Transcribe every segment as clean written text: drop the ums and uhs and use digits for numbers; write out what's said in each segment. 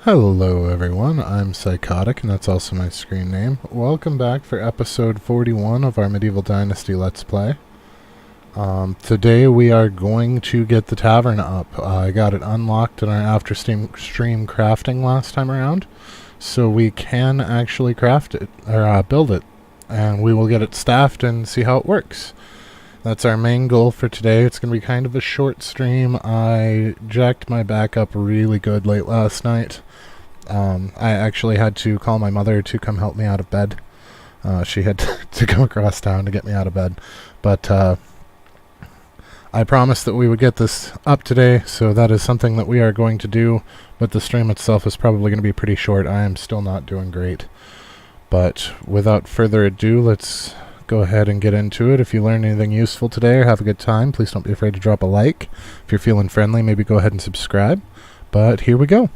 Hello everyone, I'm Psychotic, and that's also my screen name. Welcome back for episode 41 of our Medieval Dynasty Let's Play. Today we are going to get the tavern up. I got it unlocked in our after-stream crafting last time around, so we can actually craft it, or build it, and we will get it staffed and see how it works. That's our main goal for today. It's going to be kind of a short stream. I jacked my back up really good late last night. I actually had to call my mother to come help me out of bed. She had to come across town to get me out of bed. But I promised that we would get this up today, so that is something that we are going to do. But the stream itself is probably going to be pretty short. I am still not doing great. But without further ado, let's go ahead and get into it. If you learned anything useful today or have a good time, please don't be afraid to drop a like. If you're feeling friendly, maybe go ahead and subscribe. But here we go.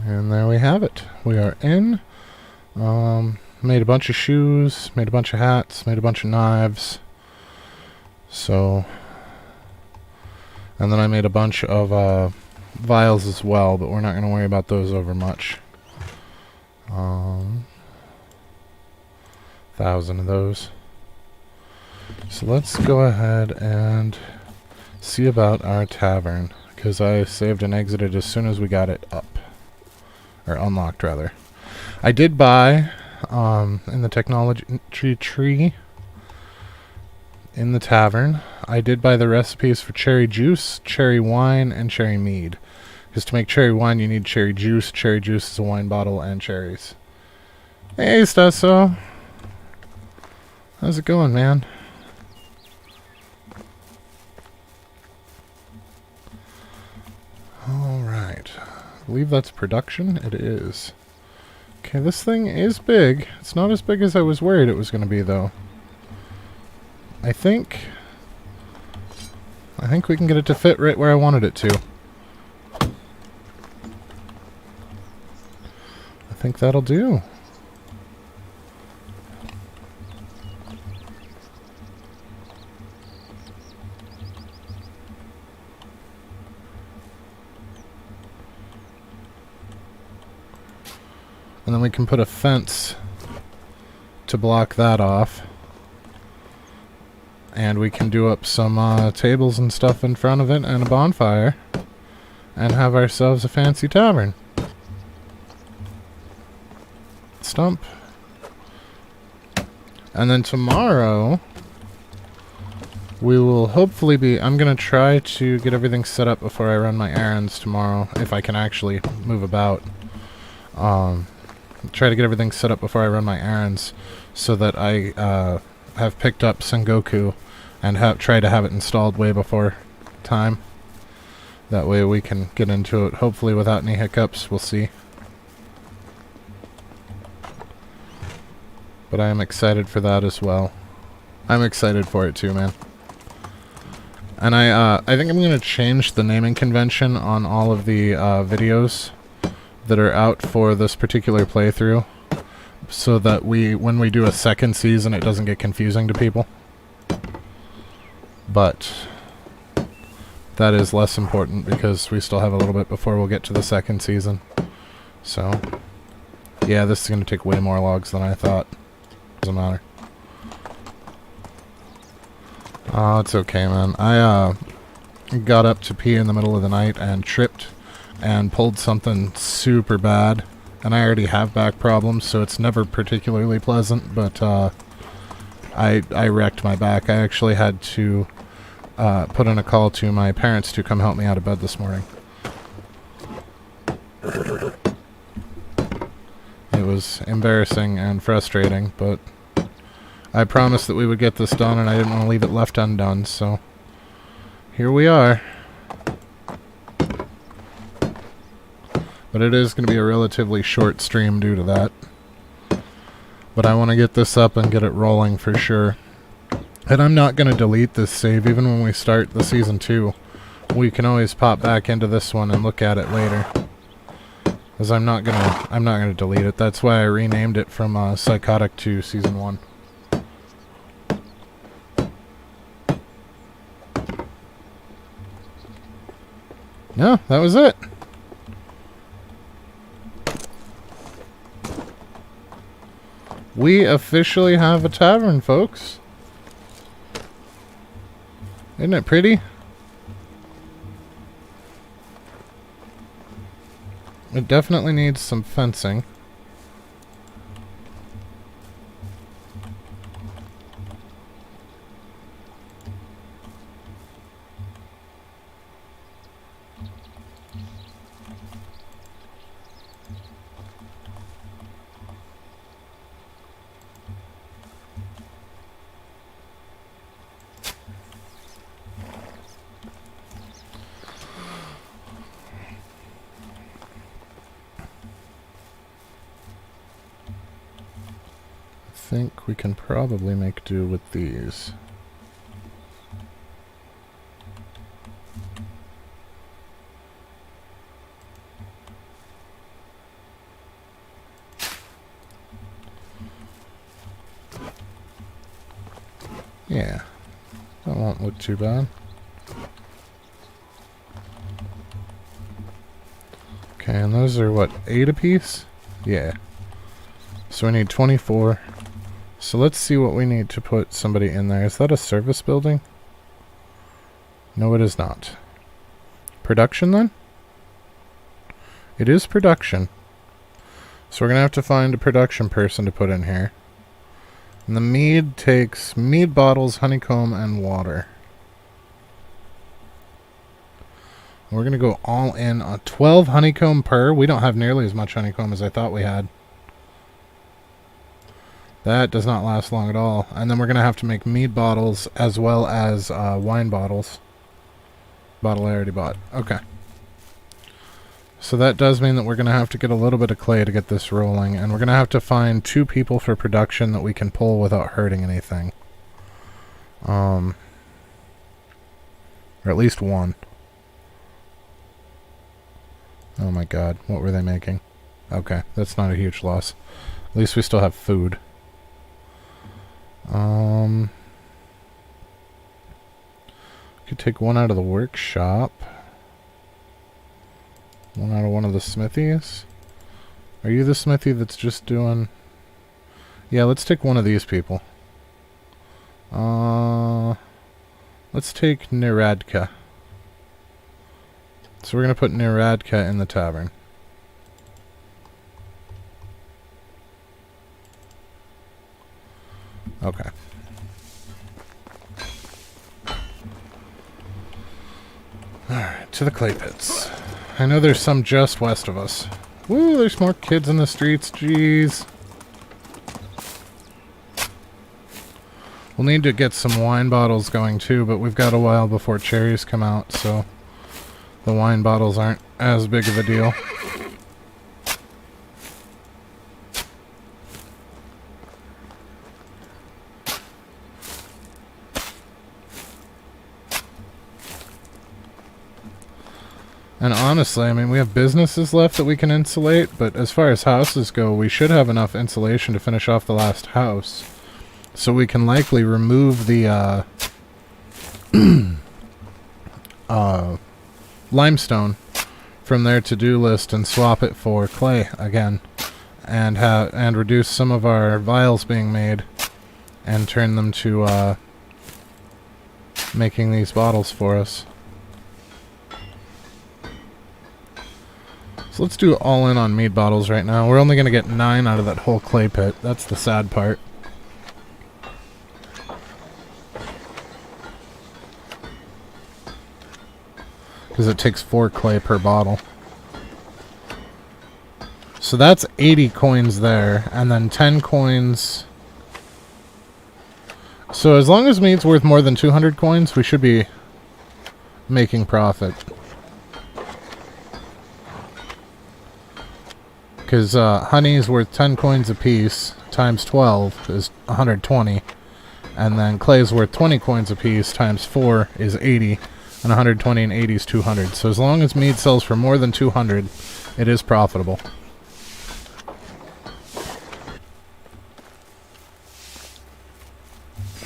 And there we have it. We are in. Made a bunch of shoes, made a bunch of hats, made a bunch of knives. So, and then I made a bunch of vials as well, but we're not going to worry about those over much. 1,000 of those. So let's go ahead and see about our tavern, because I saved and exited as soon as we got it up. Or unlocked, rather. I did buy, in the technology tree, in the tavern, I did buy the recipes for cherry juice, cherry wine, and cherry mead. Because to make cherry wine, you need cherry juice. Cherry juice is a wine bottle and cherries. Hey, Stesso. How's it going, man? Alright. I believe that's production. It is. Okay, this thing is big. It's not as big as I was worried it was going to be, though. I think we can get it to fit right where I wanted it to. I think that'll do. And then we can put a fence to block that off. And we can do up some tables and stuff in front of it and a bonfire. And have ourselves a fancy tavern. Stump. And then tomorrow, we will hopefully be... I'm going to try to get everything set up before I run my errands tomorrow. If I can actually move about. Try to get everything set up before I run my errands, so that I have picked up Sengoku and try to have it installed way before time. That way we can get into it, hopefully without any hiccups. We'll see. But I am excited for that as well. I'm excited for it too, man. And I think I'm going to change the naming convention on all of the videos that are out for this particular playthrough, so that when we do a second season, it doesn't get confusing to people. But that is less important because we still have a little bit before we'll get to the second season. So yeah, this is going to take way more logs than I thought. Doesn't matter. Oh, it's okay, man. I got up to pee in the middle of the night and tripped and pulled something super bad, and I already have back problems, so it's never particularly pleasant, but I wrecked my back. I actually had to put in a call to my parents to come help me out of bed this morning. It was embarrassing and frustrating, but I promised that we would get this done, and I didn't want to leave it left undone, so here we are. But it is going to be a relatively short stream due to that. But I want to get this up and get it rolling for sure. And I'm not going to delete this save even when we start the Season 2. We can always pop back into this one and look at it later. Because I'm not gonna delete it. That's why I renamed it from Psychotic to Season 1. No, that was it. We officially have a tavern, folks. Isn't it pretty? It definitely needs some fencing. I think we can probably make do with these. Yeah, that won't look too bad. Okay, and those are what, 8 apiece? Yeah. So we need 24. So let's see what we need to put somebody in there. Is that a service building? No, it is not. Production, then? It is production. So we're going to have to find a production person to put in here. And the mead takes mead bottles, honeycomb, and water. We're going to go all in on 12 honeycomb per. We don't have nearly as much honeycomb as I thought we had. That does not last long at all. And then we're going to have to make mead bottles as well as wine bottles. Bottle I already bought. Okay. So that does mean that we're going to have to get a little bit of clay to get this rolling. And we're going to have to find 2 people for production that we can pull without hurting anything. Or at least 1. Oh my god. What were they making? Okay. That's not a huge loss. At least we still have food. Could take 1 out of the workshop. 1 out of one of the smithies. Are you the smithy that's just doing... Yeah, let's take 1 of these people. Let's take Niradka. So we're going to put Niradka in the tavern. Okay. Alright, to the clay pits. I know there's some just west of us. Woo, there's more kids in the streets, jeez. We'll need to get some wine bottles going too, but we've got a while before cherries come out, so the wine bottles aren't as big of a deal. And honestly, I mean, we have businesses left that we can insulate, but as far as houses go, we should have enough insulation to finish off the last house. So we can likely remove the limestone from their to-do list and swap it for clay again, and reduce some of our vials being made and turn them to making these bottles for us. So let's do all in on mead bottles right now. We're only going to get 9 out of that whole clay pit. That's the sad part. Because it takes 4 clay per bottle. So that's 80 coins there, and then 10 coins. So as long as mead's worth more than 200 coins, we should be making profit. Because honey is worth 10 coins apiece, times 12 is 120. And then clay is worth 20 coins apiece, times 4 is 80. And 120 and 80 is 200. So as long as mead sells for more than 200, it is profitable.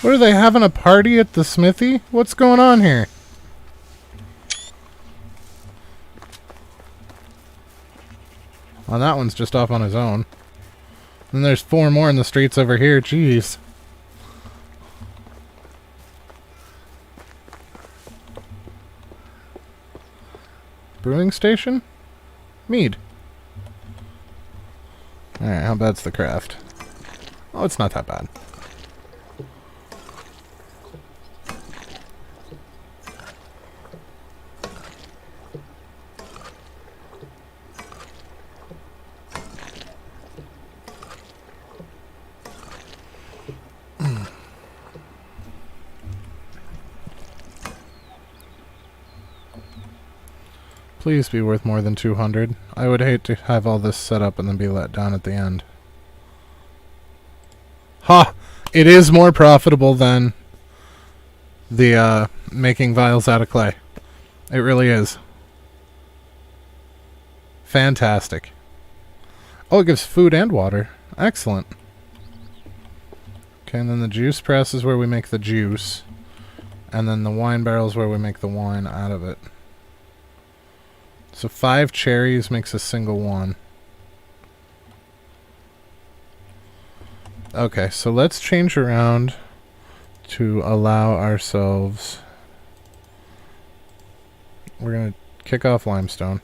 What, are they having a party at the smithy? What's going on here? Oh, that one's just off on his own. And there's 4 more in the streets over here. Jeez. Brewing station? Mead. Alright, how bad's the craft? Oh, it's not that bad. Please be worth more than 200. I would hate to have all this set up and then be let down at the end. Ha! It is more profitable than the making vials out of clay. It really is. Fantastic. Oh, it gives food and water. Excellent. Okay, and then the juice press is where we make the juice. And then the wine barrel is where we make the wine out of it. So 5 cherries makes a single one. Okay, so let's change around to allow ourselves... We're going to kick off limestone.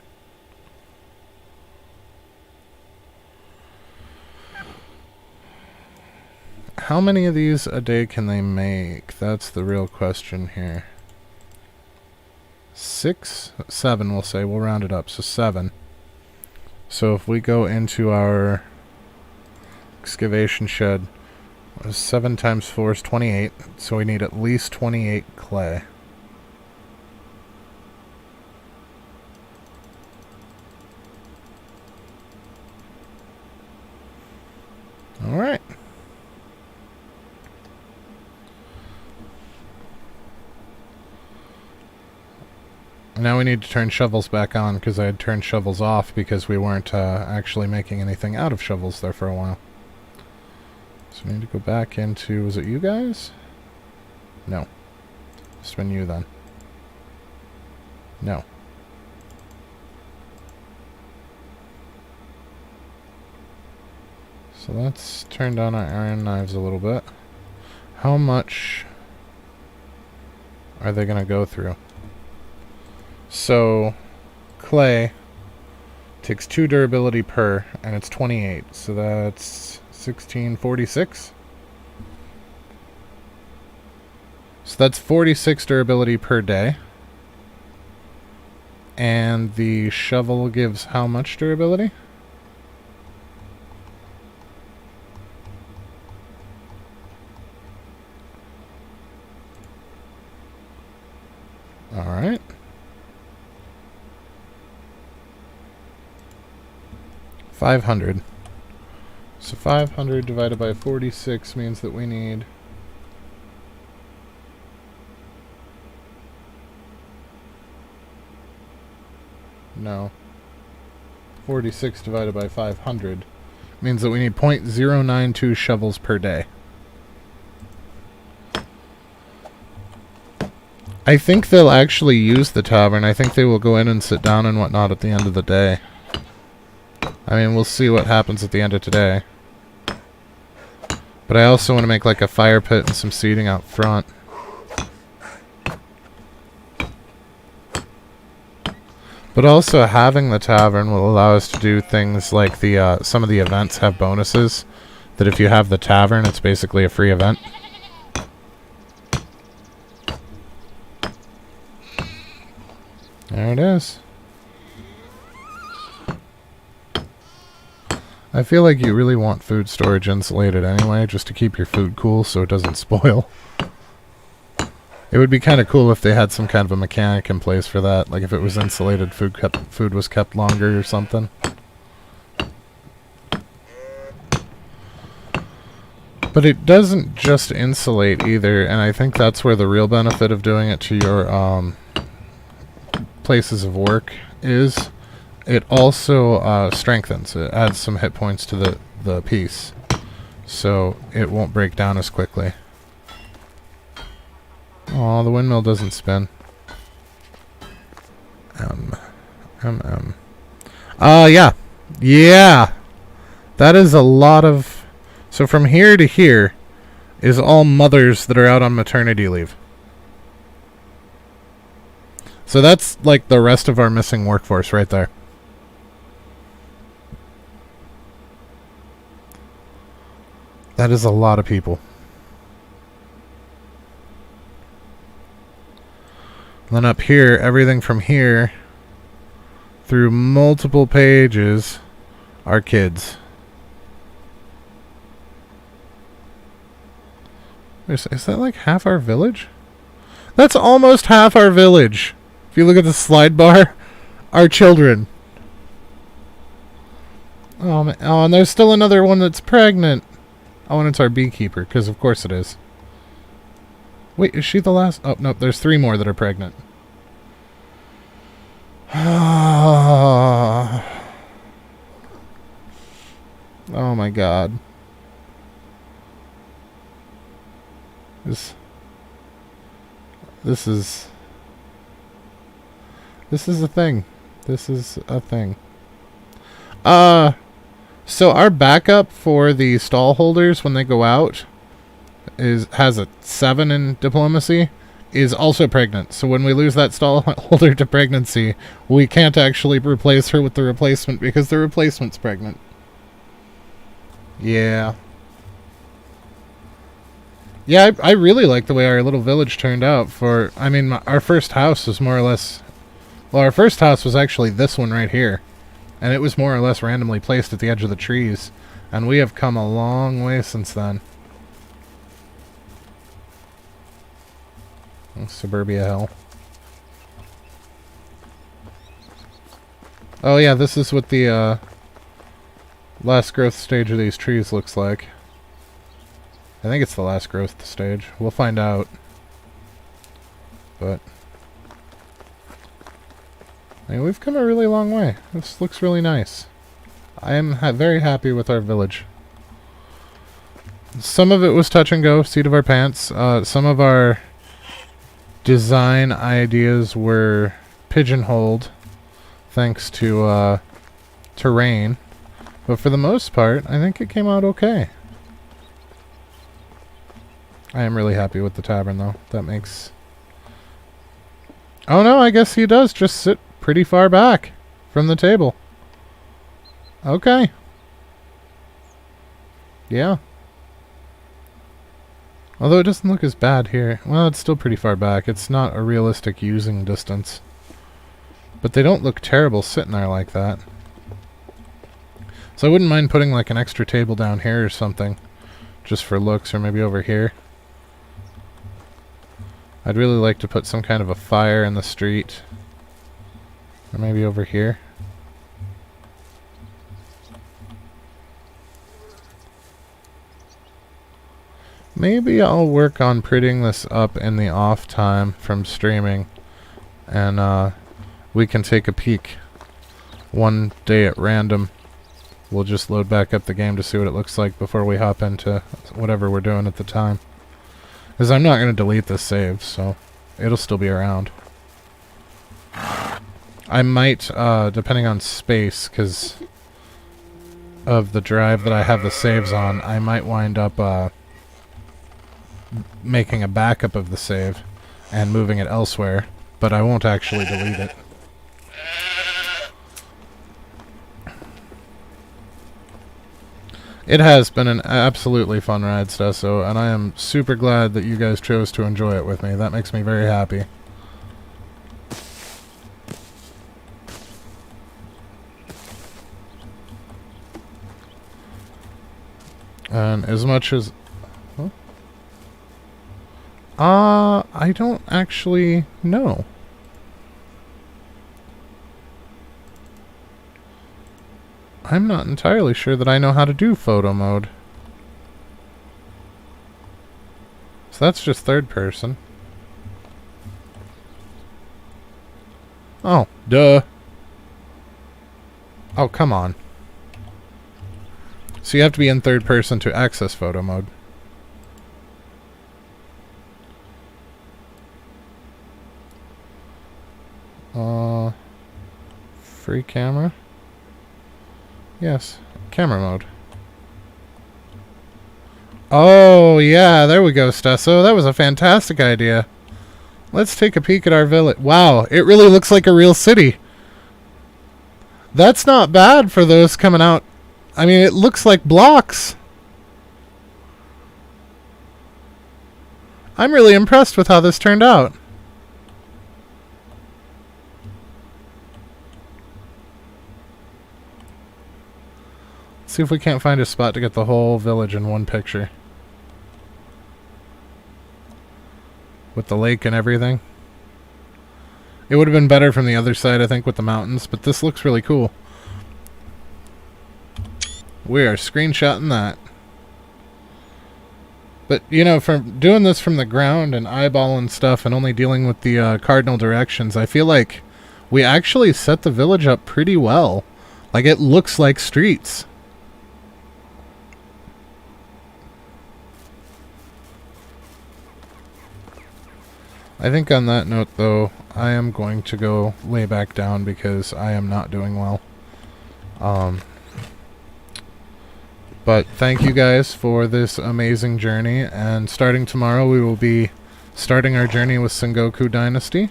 How many of these a day can they make? That's the real question here. 6? 7, we'll say. We'll round it up. So 7. So if we go into our excavation shed, 7 times 4 is 28. So we need at least 28 clay. Alright. Now we need to turn shovels back on, because I had turned shovels off because we weren't actually making anything out of shovels there for a while. So we need to go back into... Was it you guys? No. Must have been you then. No. So let's turn down our iron knives a little bit. How much are they going to go through? So, clay takes 2 durability per, and it's 28. So that's 1646. So that's 46 durability per day. And the shovel gives how much durability? Alright. $500. So 500 divided by 46 means that we need... No. 46 divided by 500 means that we need 0.092 shovels per day. I think they'll actually use the tavern. I think they will go in and sit down and whatnot at the end of the day. I mean, we'll see what happens at the end of today. But I also want to make like a fire pit and some seating out front. But also having the tavern will allow us to do things like the some of the events have bonuses. That if you have the tavern, it's basically a free event. There it is. I feel like you really want food storage insulated anyway, just to keep your food cool so it doesn't spoil. It would be kind of cool if they had some kind of a mechanic in place for that, like if it was insulated, food was kept longer or something. But it doesn't just insulate either, and I think that's where the real benefit of doing it to your places of work is. It also strengthens. It adds some hit points to the piece, so it won't break down as quickly. Aw, the windmill doesn't spin. Yeah. Yeah, that is a lot of... So from here to here is all mothers that are out on maternity leave. So that's like the rest of our missing workforce right there. That is a lot of people. And then up here, everything from here through multiple pages are kids. Is that like half our village? That's almost half our village. If you look at the slide bar, our children. Oh, man. Oh, and there's still another one that's pregnant. Oh, and it's our beekeeper, because of course it is. Wait, is she the last? Oh, no, there's 3 more that are pregnant. Oh my god. This is a thing. This is a thing. So our backup for the stall holders when they go out has a 7 in diplomacy, is also pregnant. So when we lose that stall holder to pregnancy, we can't actually replace her with the replacement because the replacement's pregnant. Yeah. Yeah, I really like the way our little village turned out for... I mean, our first house was more or less... Well, our first house was actually this one right here. And it was more or less randomly placed at the edge of the trees. And we have come a long way since then. Suburbia hell. Oh yeah, this is what the last growth stage of these trees looks like. I think it's the last growth stage. We'll find out. But I mean, we've come a really long way. This looks really nice. I am very happy with our village. Some of it was touch and go, seat of our pants. Some of our design ideas were pigeonholed thanks to terrain. But for the most part, I think it came out okay. I am really happy with the tavern, though. That makes... Oh no, I guess he does just sit pretty far back from the table. Okay. Yeah. Although it doesn't look as bad here. Well, it's still pretty far back. It's not a realistic using distance. But they don't look terrible sitting there like that. So I wouldn't mind putting like an extra table down here or something. Just for looks, or maybe over here. I'd really like to put some kind of a fire in the street. Or maybe over here. Maybe I'll work on prettying this up in the off time from streaming. And we can take a peek one day at random. We'll just load back up the game to see what it looks like before we hop into whatever we're doing at the time. Because I'm not going to delete this save, so it'll still be around. I might, depending on space, because of the drive that I have the saves on, I might wind up making a backup of the save and moving it elsewhere, but I won't actually delete it. It has been an absolutely fun ride, Stesso, and I am super glad that you guys chose to enjoy it with me. That makes me very happy. And as much as... Huh? I don't actually know. I'm not entirely sure that I know how to do photo mode. So that's just third person. Oh, duh. Oh, come on. So you have to be in third person to access photo mode. Free camera? Yes. Camera mode. Oh, yeah, there we go, Stesso. That was a fantastic idea. Let's take a peek at our village. Wow, it really looks like a real city. That's not bad for those coming out. I mean, it looks like blocks. I'm really impressed with how this turned out. See if we can't find a spot to get the whole village in one picture. With the lake and everything. It would have been better from the other side, I think, with the mountains, but this looks really cool. We are screenshotting that. But, you know, from doing this from the ground and eyeballing stuff and only dealing with the cardinal directions, I feel like we actually set the village up pretty well. Like, it looks like streets. I think on that note, though, I am going to go lay back down because I am not doing well. But thank you guys for this amazing journey, and starting tomorrow we will be starting our journey with Sengoku Dynasty.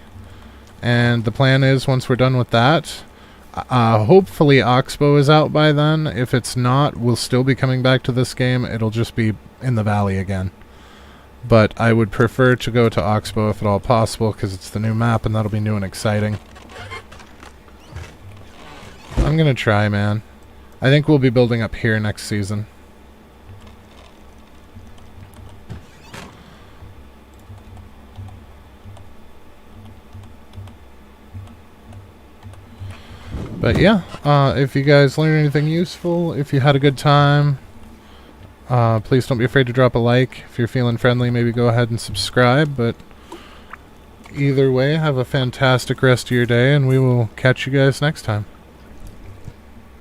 And the plan is, once we're done with that, hopefully Oxbow is out by then. If it's not, we'll still be coming back to this game. It'll just be in the valley again. But I would prefer to go to Oxbow if at all possible, because it's the new map and that'll be new and exciting. I'm gonna try, man. I think we'll be building up here next season. But yeah, if you guys learned anything useful, if you had a good time, please don't be afraid to drop a like. If you're feeling friendly, maybe go ahead and subscribe. But either way, have a fantastic rest of your day, and we will catch you guys next time.